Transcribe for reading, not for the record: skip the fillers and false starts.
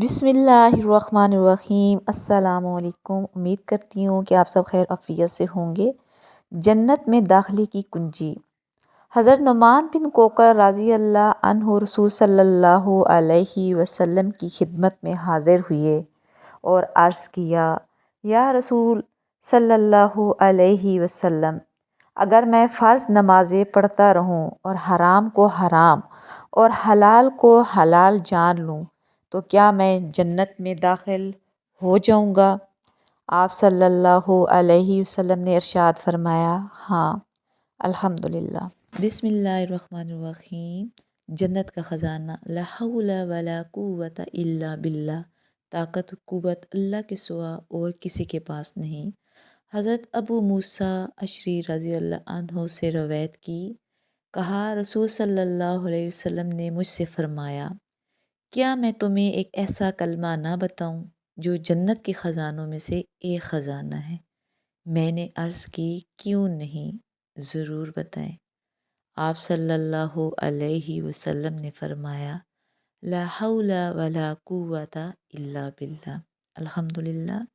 بسم اللہ الرحمن الرحیم۔ السلام علیکم۔ امید کرتی ہوں کہ آپ سب خیر عافیت سے ہوں گے۔ جنت میں داخلے کی کنجی۔ حضرت نعمان بن کوکر رضی اللہ عنہ رسول صلی اللہ علیہ وسلم کی خدمت میں حاضر ہوئے اور عرض کیا، یا رسول صلی اللہ علیہ وسلم، اگر میں فرض نمازیں پڑھتا رہوں اور حرام کو حرام اور حلال کو حلال جان لوں تو کیا میں جنت میں داخل ہو جاؤں گا؟ آپ صلی اللہ علیہ وسلم نے ارشاد فرمایا، ہاں الحمدللہ۔ بسم اللہ الرحمن الرحیم۔ جنت کا خزانہ، لا حول ولا قوت الا باللہ، طاقت و قوت اللہ کے سوا اور کسی کے پاس نہیں۔ حضرت ابو موسیٰ اشعری رضی اللہ عنہ سے روایت کی، کہا رسول صلی اللہ علیہ وسلم نے مجھ سے فرمایا، کیا میں تمہیں ایک ایسا کلمہ نہ بتاؤں جو جنت کے خزانوں میں سے ایک خزانہ ہے؟ میں نے عرض کی، کیوں نہیں، ضرور بتائیں۔ آپ صلی اللہ علیہ وسلم نے فرمایا، لا حول ولا قوت الا باللہ۔ الحمدللہ۔